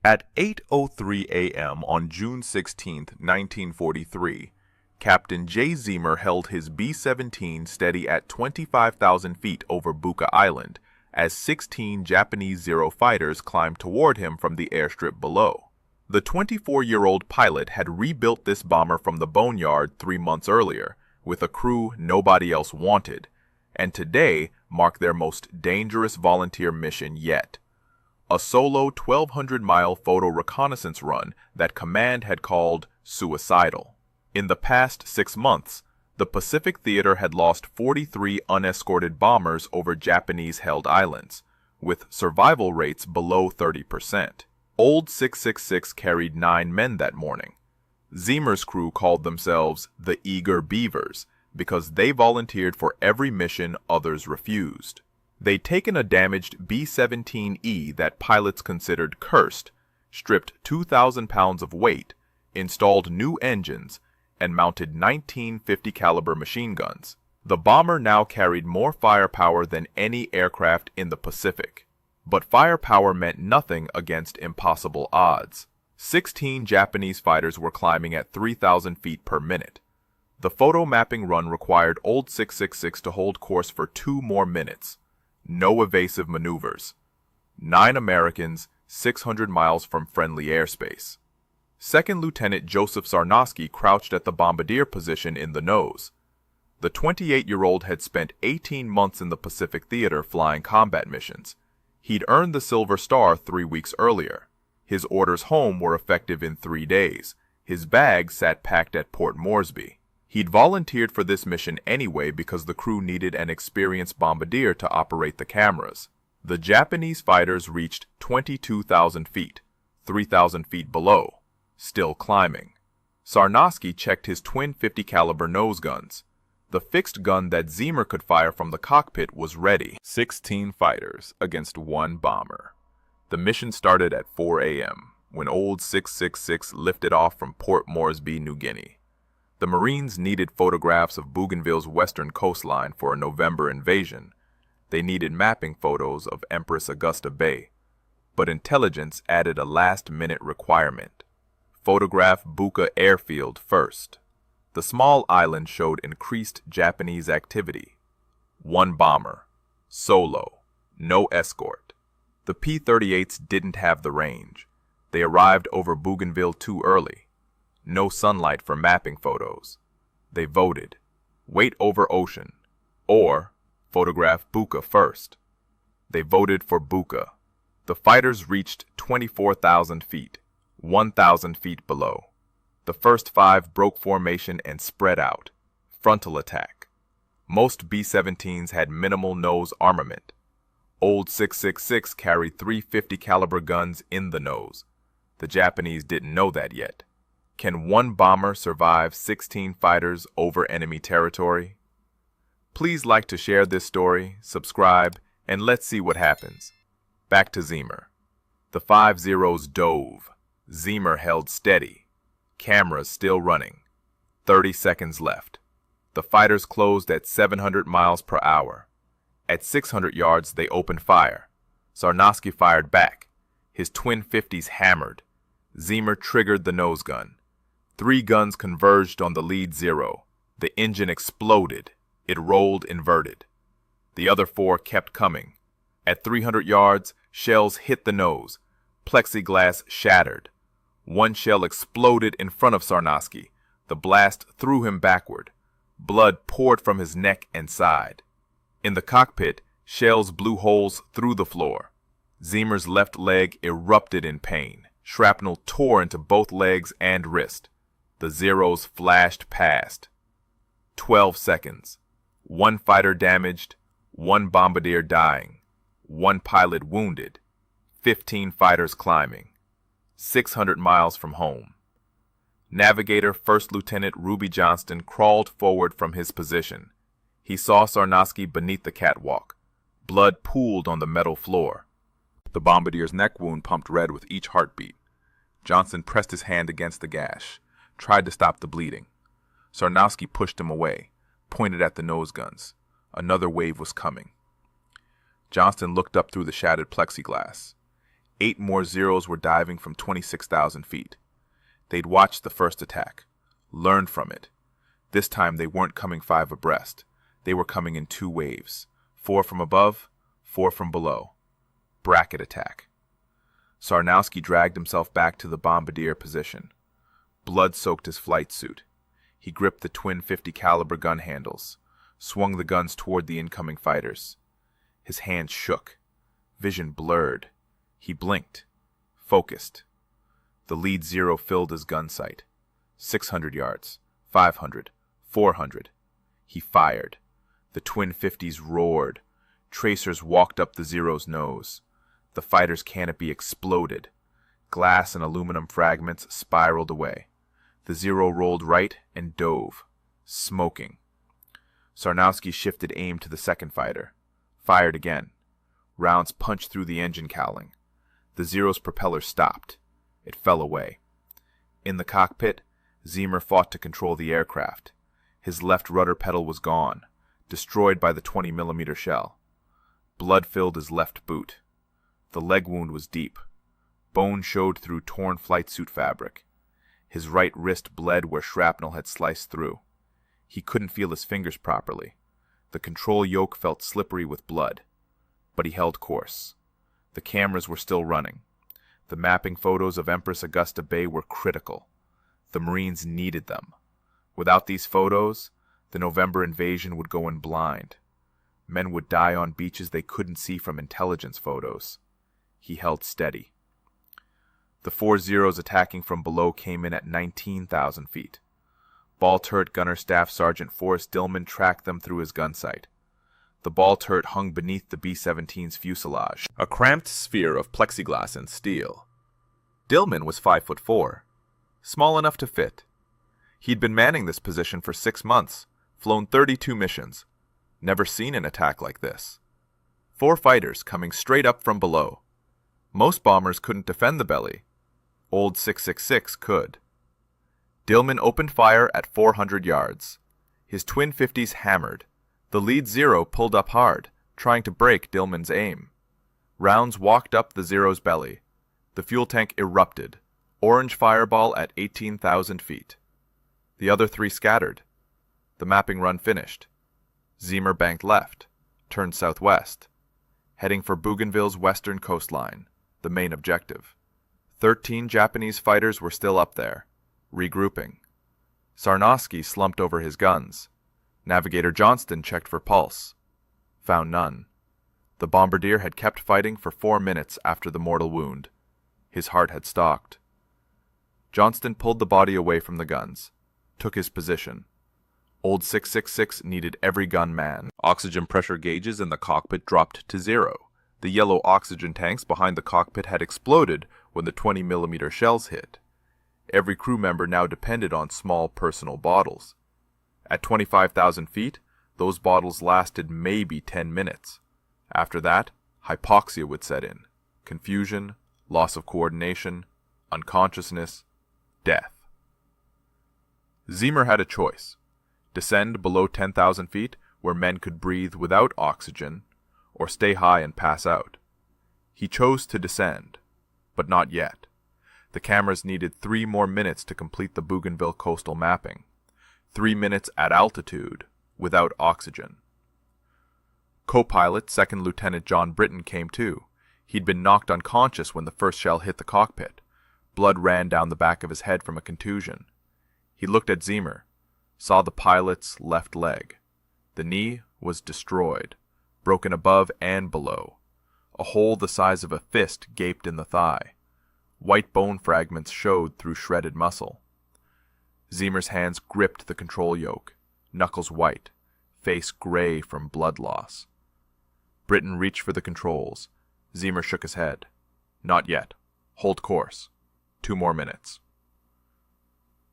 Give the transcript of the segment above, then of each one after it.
At 8:03 a.m. on June 16, 1943, Captain J. Zemer held his B-17 steady at 25,000 feet over Buka Island as 16 Japanese Zero fighters climbed toward him from the airstrip below. The 24-year-old pilot had rebuilt this bomber from the boneyard 3 months earlier, with a crew nobody else wanted, and today marked their most dangerous volunteer mission yet. A solo 1,200-mile photo reconnaissance run that Command had called suicidal. In the past 6 months, the Pacific Theater had lost 43 unescorted bombers over Japanese-held islands, with survival rates below 30%. Old 666 carried 9 men that morning. Zemer's crew called themselves the Eager Beavers because they volunteered for every mission others refused. They'd taken a damaged B-17E that pilots considered cursed, stripped 2,000 pounds of weight, installed new engines, and mounted 19 50-caliber machine guns. The bomber now carried more firepower than any aircraft in the Pacific. But firepower meant nothing against impossible odds. 16 Japanese fighters were climbing at 3,000 feet per minute. The photo mapping run required Old 666 to hold course for 2 more minutes. No evasive maneuvers. 9 Americans, 600 miles from friendly airspace. Second Lieutenant Joseph Sarnosky crouched at the bombardier position in the nose. The 28-year-old had spent 18 months in the Pacific Theater flying combat missions. He'd earned the Silver Star 3 weeks earlier. His orders home were effective in 3 days. His bag sat packed at Port Moresby. He'd volunteered for this mission anyway because the crew needed an experienced bombardier to operate the cameras. The Japanese fighters reached 22,000 feet, 3,000 feet below, still climbing. Sarnosky checked his twin 50-caliber nose guns. The fixed gun that Zemer could fire from the cockpit was ready. 16 fighters against 1 bomber. The mission started at 4 a.m. when Old 666 lifted off from Port Moresby, New Guinea. The Marines needed photographs of Bougainville's western coastline for a November invasion. They needed mapping photos of Empress Augusta Bay. But intelligence added a last-minute requirement. Photograph Buka Airfield first. The small island showed increased Japanese activity. 1 bomber. Solo. No escort. The P-38s didn't have the range. They arrived over Bougainville too early. No sunlight for mapping photos. They voted. Wait over ocean. Or photograph Buka first. They voted for Buka. The fighters reached 24,000 feet, 1,000 feet below. The first 5 broke formation and spread out. Frontal attack. Most B-17s had minimal nose armament. Old 666 carried 3 50-caliber guns in the nose. The Japanese didn't know that yet. Can 1 bomber survive 16 fighters over enemy territory? Please like to share this story, subscribe, and let's see what happens. Back to Zemer. The 5 Zeros dove. Zemer held steady. Cameras still running. 30 seconds left. The fighters closed at 700 miles per hour. At 600 yards, they opened fire. Sarnosky fired back. His twin 50s hammered. Zemer triggered the nose gun. 3 guns converged on the lead Zero. The engine exploded. It rolled inverted. The other 4 kept coming. At 300 yards, shells hit the nose. Plexiglass shattered. 1 shell exploded in front of Sarnosky. The blast threw him backward. Blood poured from his neck and side. In the cockpit, shells blew holes through the floor. Zemer's left leg erupted in pain. Shrapnel tore into both legs and wrist. The Zeros flashed past. 12 seconds. 1 fighter damaged, 1 bombardier dying, 1 pilot wounded, 15 fighters climbing. 600 miles from home. Navigator First Lieutenant Ruby Johnston crawled forward from his position. He saw Sarnosky beneath the catwalk. Blood pooled on the metal floor. The bombardier's neck wound pumped red with each heartbeat. Johnston pressed his hand against the gash, tried to stop the bleeding. Sarnosky pushed him away, pointed at the nose guns. Another wave was coming. Johnston looked up through the shattered plexiglass. 8 more Zeros were diving from 26,000 feet. They'd watched the first attack, learned from it. This time they weren't coming 5 abreast. They were coming in 2 waves, 4 from above, 4 from below. Bracket attack. Sarnowski dragged himself back to the bombardier position. Blood soaked his flight suit. He gripped the twin .50 caliber gun handles, swung the guns toward the incoming fighters. His hands shook. Vision blurred. He blinked. Focused. The lead Zero filled his gun sight. 600 yards. 500. 400. He fired. The twin .50s roared. Tracers walked up the Zero's nose. The fighter's canopy exploded. Glass and aluminum fragments spiraled away. The Zero rolled right and dove, smoking. Sarnowski shifted aim to the second fighter. Fired again. Rounds punched through the engine cowling. The Zero's propeller stopped. It fell away. In the cockpit, Ziemer fought to control the aircraft. His left rudder pedal was gone, destroyed by the 20mm shell. Blood filled his left boot. The leg wound was deep. Bone showed through torn flight suit fabric. His right wrist bled where shrapnel had sliced through. He couldn't feel his fingers properly. The control yoke felt slippery with blood. But he held course. The cameras were still running. The mapping photos of Empress Augusta Bay were critical. The Marines needed them. Without these photos, the November invasion would go in blind. Men would die on beaches they couldn't see from intelligence photos. He held steady. The 4 Zeros attacking from below came in at 19,000 feet. Ball turret gunner Staff Sergeant Forrest Dillman tracked them through his gun sight. The ball turret hung beneath the B-17's fuselage, a cramped sphere of plexiglass and steel. Dillman was 5'4", small enough to fit. He'd been manning this position for 6 months, flown 32 missions, never seen an attack like this. 4 fighters coming straight up from below. Most bombers couldn't defend the belly. Old 666 could. Dillman opened fire at 400 yards. His twin .50s hammered. The lead Zero pulled up hard, trying to break Dillman's aim. Rounds walked up the Zero's belly. The fuel tank erupted. Orange fireball at 18,000 feet. The other 3 scattered. The mapping run finished. Ziemer banked left, turned southwest, heading for Bougainville's western coastline, the main objective. 13 Japanese fighters were still up there, regrouping. Sarnowski slumped over his guns. Navigator Johnston checked for pulse. Found none. The bombardier had kept fighting for 4 minutes after the mortal wound. His heart had stopped. Johnston pulled the body away from the guns, took his position. Old 666 needed every gun manned. Oxygen pressure gauges in the cockpit dropped to 0. The yellow oxygen tanks behind the cockpit had exploded when the 20mm shells hit. Every crew member now depended on small personal bottles. At 25,000 feet, those bottles lasted maybe 10 minutes. After that, hypoxia would set in. Confusion, loss of coordination, unconsciousness, death. Ziemer had a choice. Descend below 10,000 feet where men could breathe without oxygen, or stay high and pass out. He chose to descend, but not yet. The cameras needed 3 more minutes to complete the Bougainville coastal mapping. 3 minutes at altitude, without oxygen. Co-pilot 2nd Lieutenant John Britton came too. He'd been knocked unconscious when the first shell hit the cockpit. Blood ran down the back of his head from a contusion. He looked at Ziemer, saw the pilot's left leg. The knee was destroyed, broken above and below. A hole the size of a fist gaped in the thigh. White bone fragments showed through shredded muscle. Ziemer's hands gripped the control yoke, knuckles white, face gray from blood loss. Britton reached for the controls. Ziemer shook his head. Not yet. Hold course. 2 more minutes.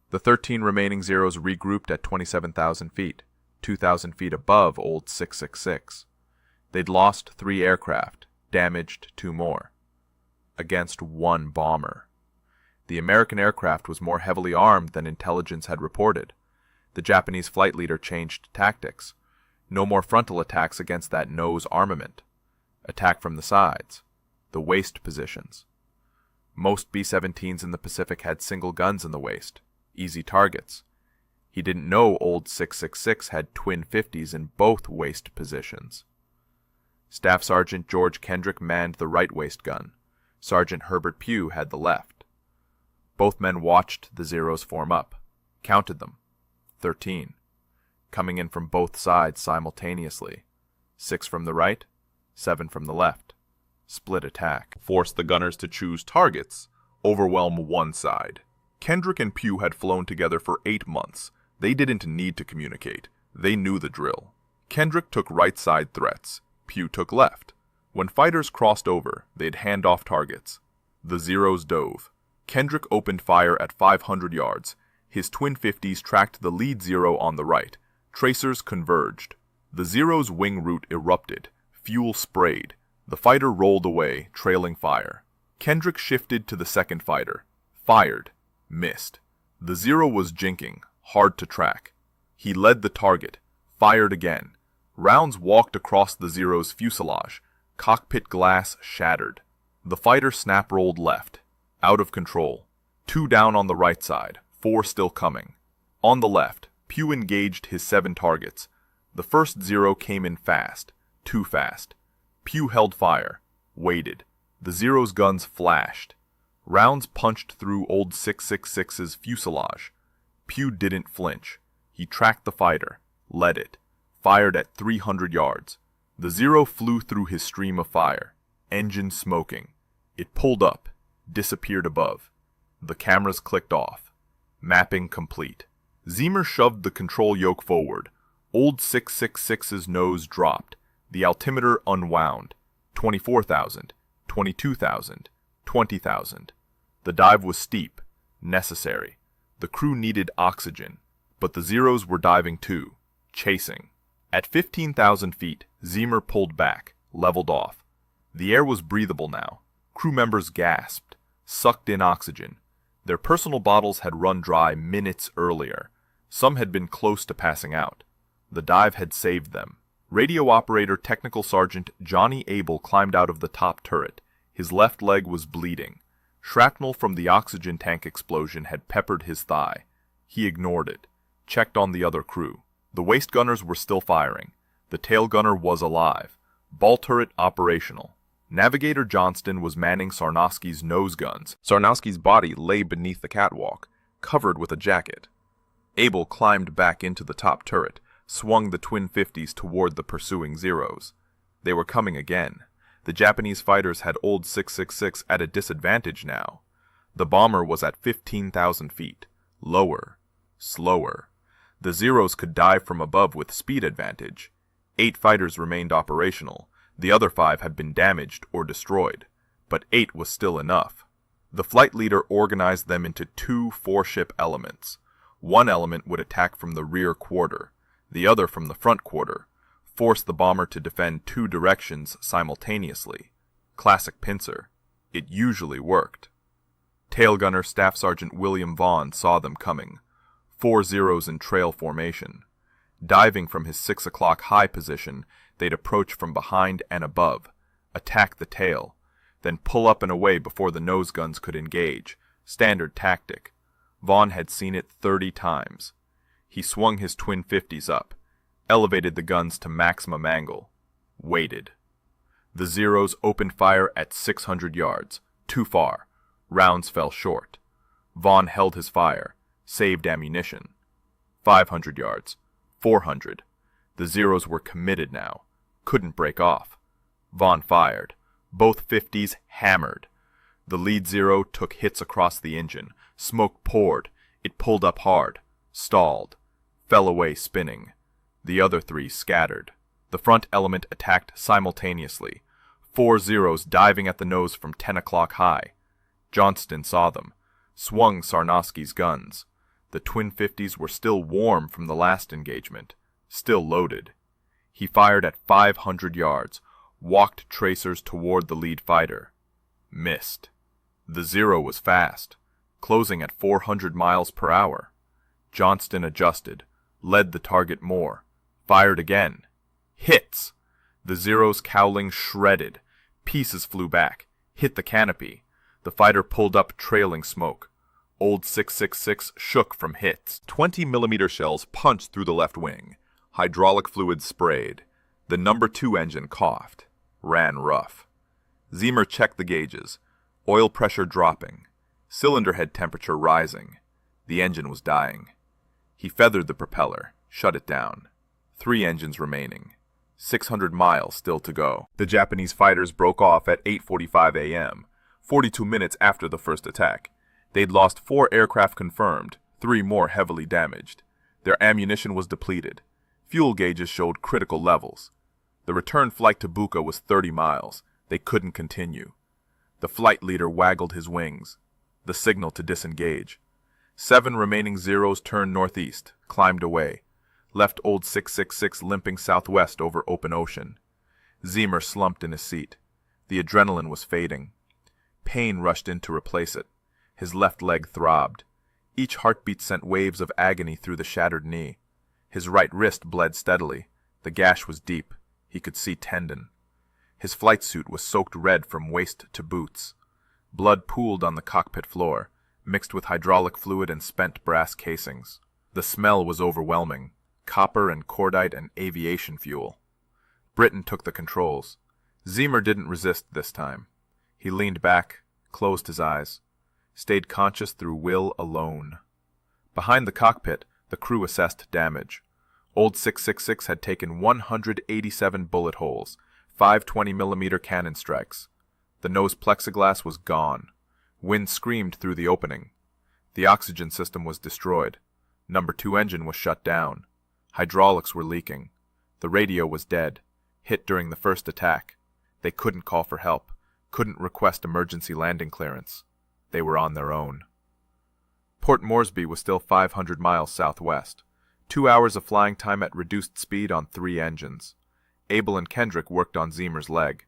The 13 remaining Zeros regrouped at 27,000 feet, 2,000 feet above Old 666. They'd lost 3 aircraft, damaged 2 more. Against 1 bomber. The American aircraft was more heavily armed than intelligence had reported. The Japanese flight leader changed tactics. No more frontal attacks against that nose armament. Attack from the sides, the waist positions, Most B-17s in the Pacific had single guns in the waist, easy targets. He didn't know old 666 had twin 50s in both waist positions. Staff Sergeant George Kendrick manned the right waist gun. Sergeant Herbert Pugh had the left. Both men watched the Zeros form up, counted them. 13. Coming in from both sides simultaneously. 6 from the right, 7 from the left. Split attack. Force the gunners to choose targets. Overwhelm one side. Kendrick and Pugh had flown together for 8 months. They didn't need to communicate. They knew the drill. Kendrick took right side threats. Pugh took left. When fighters crossed over, they'd hand off targets. The Zeros dove. Kendrick opened fire at 500 yards. His twin 50s tracked the lead Zero on the right. Tracers converged. The Zero's wing route erupted. Fuel sprayed. The fighter rolled away, trailing fire. Kendrick shifted to the second fighter. Fired. Missed. The Zero was jinking, hard to track. He led the target. Fired again. Rounds walked across the Zero's fuselage. Cockpit glass shattered. The fighter snap-rolled left. Out of control. 2 down on the right side. 4 still coming. On the left, Pugh engaged his 7 targets. The first Zero came in fast. Too fast. Pugh held fire. Waited. The Zero's guns flashed. Rounds punched through old 666's fuselage. Pugh didn't flinch. He tracked the fighter. Led it. Fired at 300 yards. The Zero flew through his stream of fire. Engine smoking. It pulled up. Disappeared above. The cameras clicked off. Mapping complete. Zemer shoved the control yoke forward. Old 666's nose dropped. The altimeter unwound. 24,000. 22,000. 20,000. The dive was steep. Necessary. The crew needed oxygen. But the Zeros were diving too. Chasing. At 15,000 feet, Zemer pulled back. Leveled off. The air was breathable now. Crew members gasped. Sucked in oxygen. Their personal bottles had run dry minutes earlier. Some had been close to passing out. The dive had saved them. Radio operator Technical Sergeant Johnny Abel climbed out of the top turret. His left leg was bleeding. Shrapnel from the oxygen tank explosion had peppered his thigh. He ignored it. Checked on the other crew. The waist gunners were still firing. The tail gunner was alive. Ball turret operational. Navigator Johnston was manning Sarnowski's nose guns. Sarnowski's body lay beneath the catwalk, covered with a jacket. Abel climbed back into the top turret, swung the twin 50s toward the pursuing Zeros. They were coming again. The Japanese fighters had old 666 at a disadvantage now. The bomber was at 15,000 feet. Lower. Slower. The Zeros could dive from above with speed advantage. 8 fighters remained operational. The other 5 had been damaged or destroyed, but 8 was still enough. The flight leader organized them into 2 4-ship elements. One element would attack from the rear quarter, the other from the front quarter, force the bomber to defend 2 directions simultaneously. Classic pincer. It usually worked. Tail gunner Staff Sergeant William Vaughn saw them coming. 4 Zeros in trail formation. Diving from his 6 o'clock high position, they'd approach from behind and above, attack the tail, then pull up and away before the nose guns could engage. Standard tactic. Vaughn had seen it 30 times. He swung his twin 50s up, elevated the guns to maximum angle, waited. The Zeros opened fire at 600 yards, too far. Rounds fell short. Vaughn held his fire, saved ammunition. 500 yards, 400. The Zeros were committed now. Couldn't break off. Vaughn fired. Both 50s hammered. The lead Zero took hits across the engine. Smoke poured. It pulled up hard. Stalled. Fell away spinning. The other 3 scattered. The front element attacked simultaneously. 4 Zeros diving at the nose from 10 o'clock high. Johnston saw them. Swung Sarnowski's guns. The twin 50s were still warm from the last engagement. Still loaded. He fired at 500 yards, walked tracers toward the lead fighter. Missed. The Zero was fast, closing at 400 miles per hour. Johnston adjusted, led the target more, fired again. Hits! The Zero's cowling shredded. Pieces flew back, hit the canopy. The fighter pulled up, trailing smoke. Old 666 shook from hits. 20mm shells punched through the left wing. Hydraulic fluid sprayed. The number 2 engine coughed. Ran rough. Zeamer checked the gauges. Oil pressure dropping. Cylinder head temperature rising. The engine was dying. He feathered the propeller, shut it down. 3 engines remaining. 600 miles still to go. The Japanese fighters broke off at 8:45 a.m., 42 minutes after the first attack. They'd lost 4 aircraft confirmed, 3 more heavily damaged. Their ammunition was depleted. Fuel gauges showed critical levels. The return flight to Bucha was 30 miles. They couldn't continue. The flight leader waggled his wings. The signal to disengage. 7 remaining Zeros turned northeast, climbed away. Left old 666 limping southwest over open ocean. Zeamer slumped in his seat. The adrenaline was fading. Pain rushed in to replace it. His left leg throbbed. Each heartbeat sent waves of agony through the shattered knee. His right wrist bled steadily. The gash was deep. He could see tendon. His flight suit was soaked red from waist to boots. Blood pooled on the cockpit floor, mixed with hydraulic fluid and spent brass casings. The smell was overwhelming. Copper and cordite and aviation fuel. Britain took the controls. Zeamer didn't resist this time. He leaned back, closed his eyes, stayed conscious through will alone. Behind the cockpit, the crew assessed damage. Old 666 had taken 187 bullet holes, 5 20mm cannon strikes. The nose plexiglass was gone. Wind screamed through the opening. The oxygen system was destroyed. Number 2 engine was shut down. Hydraulics were leaking. The radio was dead, hit during the first attack. They couldn't call for help, couldn't request emergency landing clearance. They were on their own. Port Moresby was still 500 miles southwest. 2 hours of flying time at reduced speed on 3 engines. Abel and Kendrick worked on Zeamer's leg.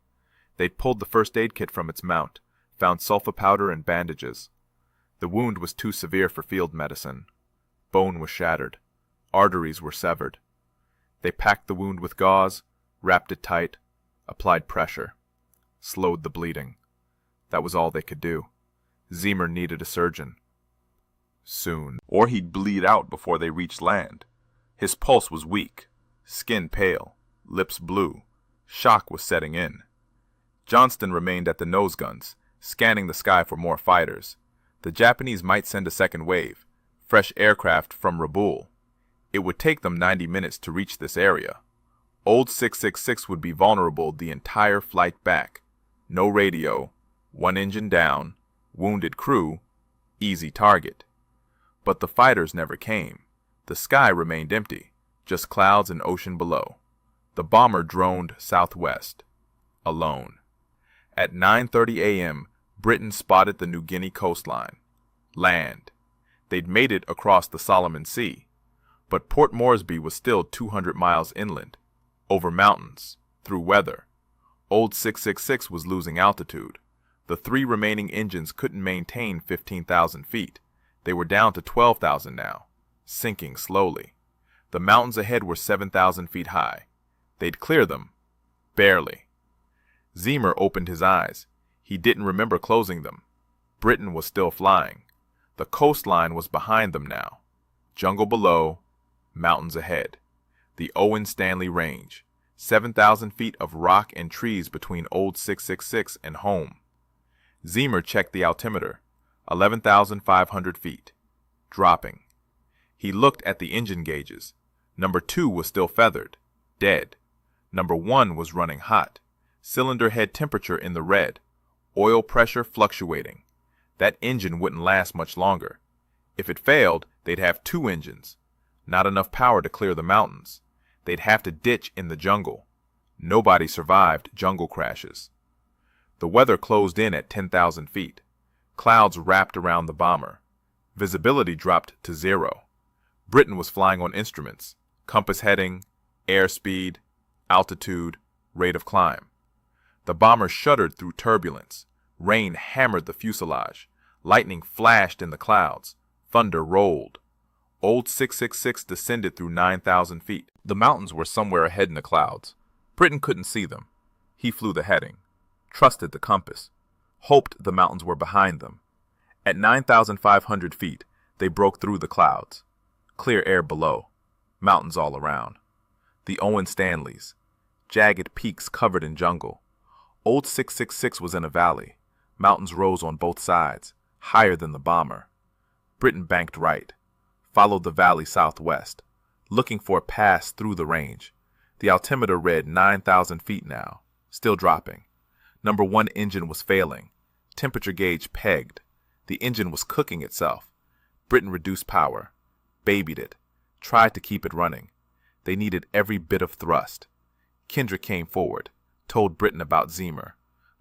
They'd pulled the first aid kit from its mount, found sulfa powder and bandages. The wound was too severe for field medicine. Bone was shattered. Arteries were severed. They packed the wound with gauze, wrapped it tight, applied pressure, slowed the bleeding. That was all they could do. Zeamer needed a surgeon. Soon, or he'd bleed out before they reached land. His pulse was weak, skin pale, lips blue. Shock was setting in. Johnston remained at the nose guns, scanning the sky for more fighters. The Japanese might send a second wave, fresh aircraft from Rabaul. It would take them 90 minutes to reach this area. Old 666 would be vulnerable the entire flight back. No radio, 1 engine down, wounded crew, easy target. But the fighters never came. The sky remained empty, just clouds and ocean below. The bomber droned southwest, alone. At 9:30 a.m., Britain spotted the New Guinea coastline. Land. They'd made it across the Solomon Sea. But Port Moresby was still 200 miles inland, over mountains, through weather. Old 666 was losing altitude. The 3 remaining engines couldn't maintain 15,000 feet. They were down to 12,000 now, sinking slowly. The mountains ahead were 7,000 feet high. They'd clear them. Barely. Zeamer opened his eyes. He didn't remember closing them. Britain was still flying. The coastline was behind them now. Jungle below, mountains ahead. The Owen Stanley Range. 7,000 feet of rock and trees between old 666 and home. Zeamer checked the altimeter. 11,500 feet. Dropping. He looked at the engine gauges. Number 2 was still feathered. Dead. Number 1 was running hot. Cylinder head temperature in the red. Oil pressure fluctuating. That engine wouldn't last much longer. If it failed, they'd have 2 engines. Not enough power to clear the mountains. They'd have to ditch in the jungle. Nobody survived jungle crashes. The weather closed in at 10,000 feet. Clouds wrapped around the bomber. Visibility dropped to 0. Britain was flying on instruments, compass heading, airspeed, altitude, rate of climb. The bomber shuddered through turbulence. Rain hammered the fuselage. Lightning flashed in the clouds. Thunder rolled. Old 666 descended through 9,000 feet. The mountains were somewhere ahead in the clouds. Britain couldn't see them. He flew the heading. Trusted the compass. hoped the mountains were behind them. At 9,500 feet, they broke through the clouds. Clear air below, mountains all around. The Owen Stanleys, jagged peaks covered in jungle. Old 666 was in a valley. Mountains rose on both sides, higher than the bomber. Britain banked right, followed the valley southwest, looking for a pass through the range. The altimeter read 9,000 feet now, still dropping. Number 1 engine was failing. Temperature gauge pegged. The engine was cooking itself. Britain reduced power, babied it, tried to keep it running. They needed every bit of thrust. Kendrick came forward, told Britain about Zeamer.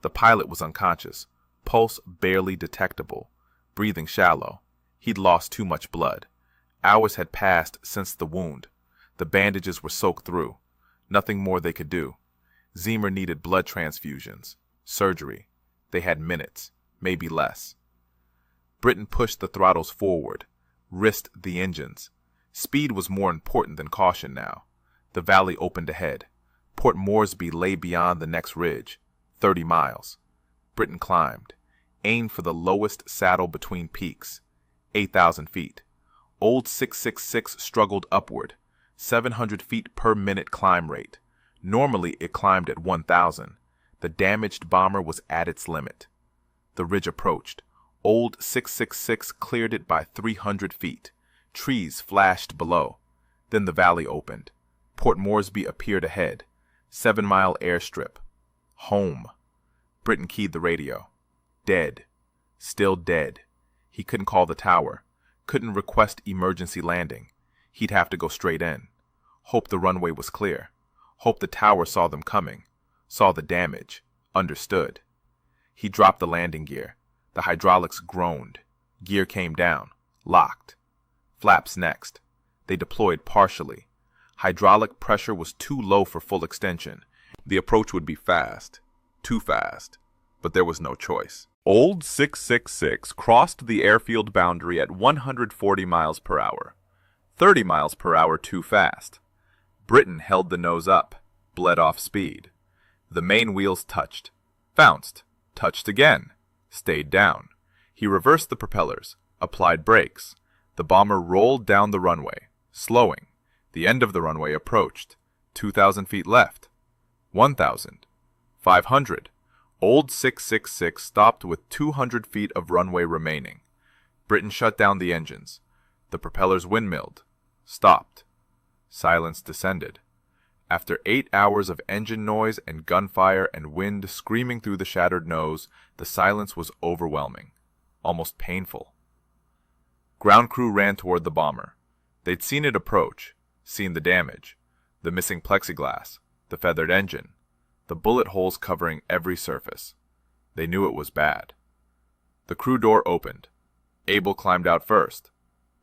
The pilot was unconscious, pulse barely detectable, breathing shallow. He'd lost too much blood. Hours had passed since the wound. The bandages were soaked through. Nothing more they could do. Zeamer needed blood transfusions, surgery. They had minutes, maybe less. Britain pushed the throttles forward, risked the engines. Speed was more important than caution now. The valley opened ahead. Port Moresby lay beyond the next ridge, 30 miles. Britain climbed, aimed for the lowest saddle between peaks, 8,000 feet. Old 666 struggled upward, 700 feet per minute climb rate. Normally it climbed at 1,000. The damaged bomber was at its limit. The ridge approached. Old 666 cleared it by 300 feet. Trees flashed below. Then the valley opened. Port Moresby appeared ahead. 7-mile airstrip. Home. Britain keyed the radio. Dead. Still dead. He couldn't call the tower. Couldn't request emergency landing. He'd have to go straight in. Hope the runway was clear. Hope the tower saw them coming. Saw the damage. Understood. He dropped the landing gear. The hydraulics groaned. Gear came down. Locked. Flaps next. They deployed partially. Hydraulic pressure was too low for full extension. The approach would be fast. Too fast. But there was no choice. Old 666 crossed the airfield boundary at 140 miles per hour. 30 miles per hour too fast. Britain held the nose up, bled off speed. The main wheels touched. Bounced. Touched again. Stayed down. He reversed the propellers, applied brakes. The bomber rolled down the runway, slowing. The end of the runway approached. 2,000 feet left. 1,000. 500. Old 666 stopped with 200 feet of runway remaining. Britain shut down the engines. The propellers windmilled. Stopped. Silence descended. After 8 hours of engine noise and gunfire and wind screaming through the shattered nose, the silence was overwhelming, almost painful. Ground crew ran toward the bomber. They'd seen it approach, seen the damage, the missing plexiglass, the feathered engine, the bullet holes covering every surface. They knew it was bad. The crew door opened. Abel climbed out first,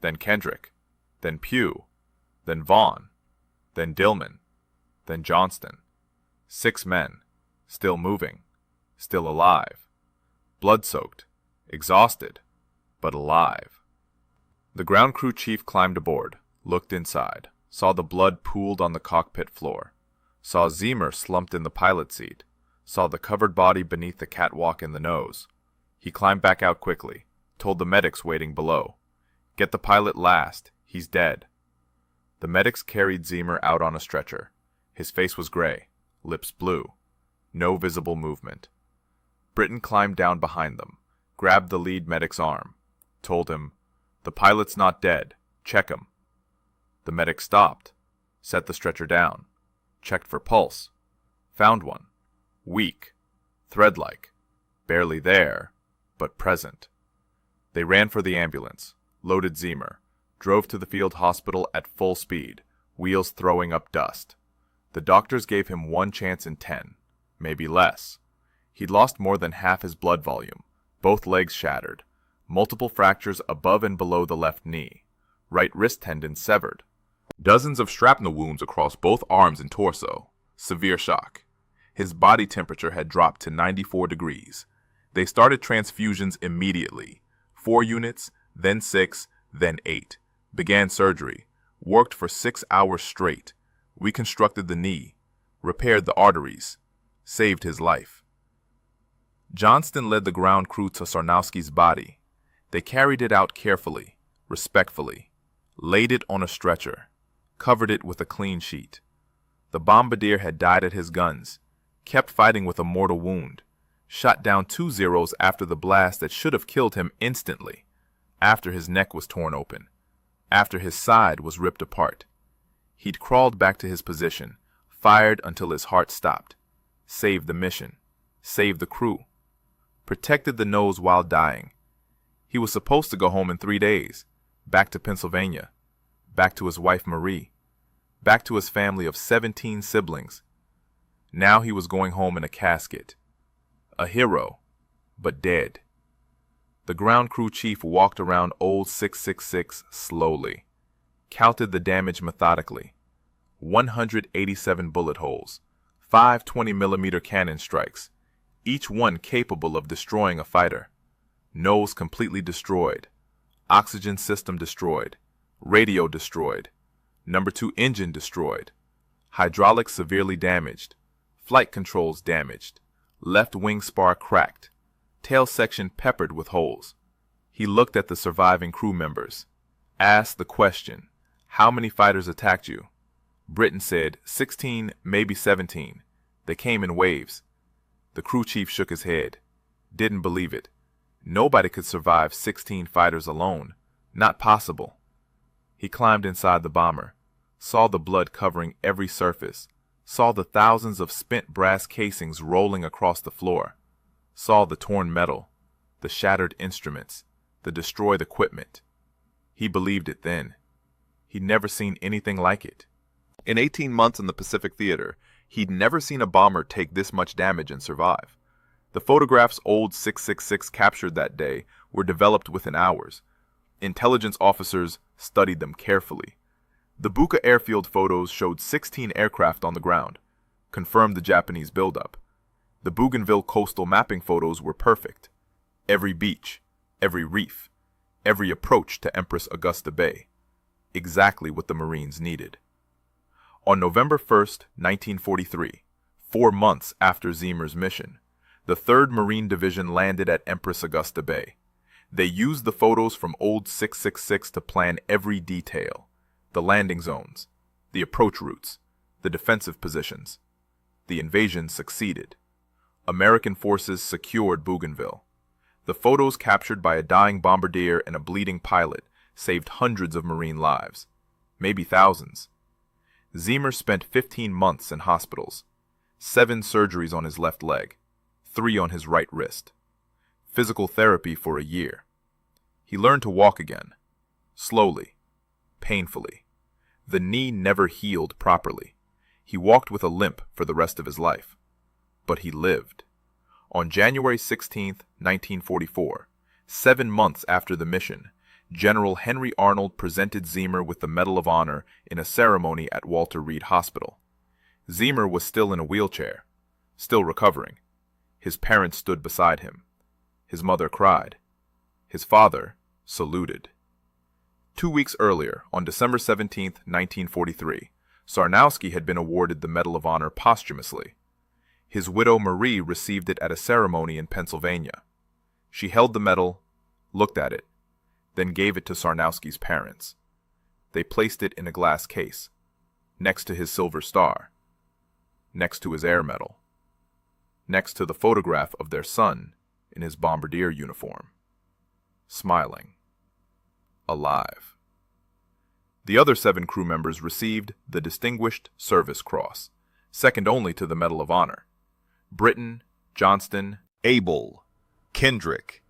then Kendrick, then Pugh, then Vaughn, then Dillman, then Johnston. 6 men, still moving, still alive, blood-soaked, exhausted, but alive. The ground crew chief climbed aboard, looked inside, saw the blood pooled on the cockpit floor, saw Zeamer slumped in the pilot seat, saw the covered body beneath the catwalk in the nose. He climbed back out quickly, told the medics waiting below, "Get the pilot last, he's dead." The medics carried Zeamer out on a stretcher. His face was gray, lips blue, no visible movement. Britain climbed down behind them, grabbed the lead medic's arm, told him, "The pilot's not dead, check him." The medic stopped, set the stretcher down, checked for pulse, found one, weak, thread-like, barely there, but present. They ran for the ambulance, loaded Zeamer, drove to the field hospital at full speed, wheels throwing up dust. The doctors gave him 1 chance in 10, maybe less. He'd lost more than half his blood volume, both legs shattered, multiple fractures above and below the left knee, right wrist tendon severed, dozens of shrapnel wounds across both arms and torso, severe shock. His body temperature had dropped to 94 degrees. They started transfusions immediately, 4 units, then 6, then 8. Began surgery, worked for 6 hours straight, reconstructed the knee, repaired the arteries, saved his life. Johnston led the ground crew to Sarnowski's body. They carried it out carefully, respectfully, laid it on a stretcher, covered it with a clean sheet. The bombardier had died at his guns, kept fighting with a mortal wound, shot down 2 Zeros after the blast that should have killed him instantly, after his neck was torn open, after his side was ripped apart. He'd crawled back to his position, fired until his heart stopped, saved the mission, saved the crew, protected the nose while dying. He was supposed to go home in 3 days, back to Pennsylvania, back to his wife Marie, back to his family of 17 siblings. Now he was going home in a casket. A hero, but dead. The ground crew chief walked around old 666 slowly, counted the damage methodically. 187 bullet holes, 5 20mm cannon strikes, each one capable of destroying a fighter. Nose completely destroyed, oxygen system destroyed, radio destroyed, number 2 engine destroyed, hydraulics severely damaged, flight controls damaged, left wing spar cracked, tail section peppered with holes. He looked at the surviving crew members, asked the question, "How many fighters attacked you?" Britain said, 16, maybe 17. They came in waves. The crew chief shook his head, didn't believe it. Nobody could survive 16 fighters alone. Not possible. He climbed inside the bomber, saw the blood covering every surface, saw the thousands of spent brass casings rolling across the floor, saw the torn metal, the shattered instruments, the destroyed equipment. He believed it then. He'd never seen anything like it. In 18 months in the Pacific Theater, he'd never seen a bomber take this much damage and survive. The photographs old 666 captured that day were developed within hours. Intelligence officers studied them carefully. The Buka airfield photos showed 16 aircraft on the ground, confirmed the Japanese buildup. The Bougainville coastal mapping photos were perfect. Every beach, every reef, every approach to Empress Augusta Bay. Exactly what the Marines needed. On November 1st, 1943, 4 months after Zeamer's mission, the 3rd Marine Division landed at Empress Augusta Bay. They used the photos from old 666 to plan every detail. The landing zones, the approach routes, the defensive positions. The invasion succeeded. American forces secured Bougainville. The photos captured by a dying bombardier and a bleeding pilot saved hundreds of Marine lives, maybe thousands. Zeamer spent 15 months in hospitals, 7 surgeries on his left leg, 3 on his right wrist. Physical therapy for a year. He learned to walk again, slowly, painfully. The knee never healed properly. He walked with a limp for the rest of his life. But he lived. On January 16, 1944, 7 months after the mission, General Henry Arnold presented Zeamer with the Medal of Honor in a ceremony at Walter Reed Hospital. Zeamer was still in a wheelchair, still recovering. His parents stood beside him. His mother cried. His father saluted. 2 weeks earlier, on December 17, 1943, Sarnowski had been awarded the Medal of Honor posthumously. His widow Marie received it at a ceremony in Pennsylvania. She held the medal, looked at it, then gave it to Sarnowski's parents. They placed it in a glass case, next to his silver star, next to his air medal, next to the photograph of their son in his bombardier uniform, smiling, alive. The other 7 crew members received the Distinguished Service Cross, second only to the Medal of Honor. Britton, Johnston, Abel, Kendrick,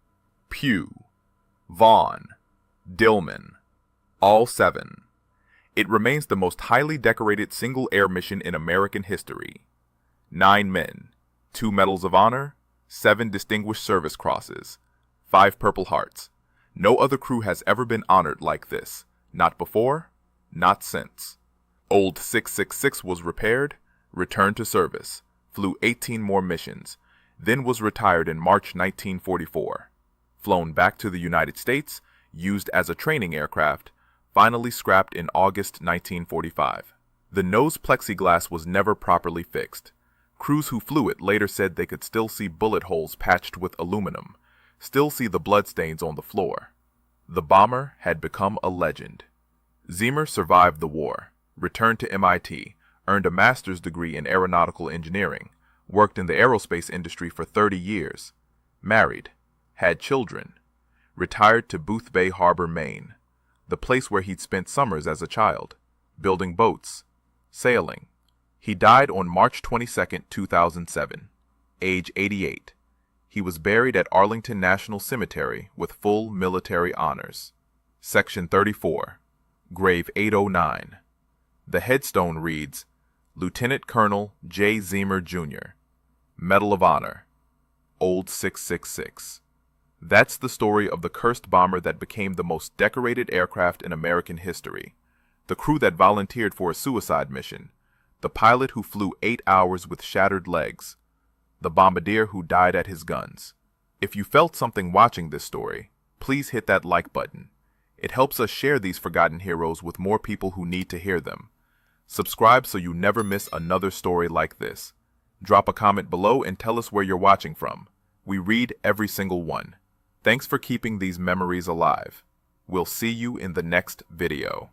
Pugh, Vaughn, Dillman, all 7. It remains the most highly decorated single air mission in American history. 9 men, 2 Medals of Honor, 7 Distinguished Service Crosses, 5 Purple Hearts. No other crew has ever been honored like this. Not before, not since. Old 666 was repaired, returned to service, flew 18 more missions, then was retired in March 1944. Flown back to the United States, used as a training aircraft, finally scrapped in August 1945. The nose plexiglass was never properly fixed. Crews who flew it later said they could still see bullet holes patched with aluminum, still see the bloodstains on the floor. The bomber had become a legend. Ziemer survived the war, returned to MIT, earned a master's degree in aeronautical engineering, worked in the aerospace industry for 30 years, married, had children, retired to Boothbay Harbor, Maine, the place where he'd spent summers as a child, building boats, sailing. He died on March 22, 2007, age 88. He was buried at Arlington National Cemetery with full military honors. Section 34, Grave 809. The headstone reads, Lieutenant Colonel J. Ziemer, Jr., Medal of Honor, Old 666. That's the story of the cursed bomber that became the most decorated aircraft in American history, the crew that volunteered for a suicide mission, the pilot who flew 8 hours with shattered legs, the bombardier who died at his guns. If you felt something watching this story, please hit that like button. It helps us share these forgotten heroes with more people who need to hear them. Subscribe so you never miss another story like this. Drop a comment below and tell us where you're watching from. We read every single one. Thanks for keeping these memories alive. We'll see you in the next video.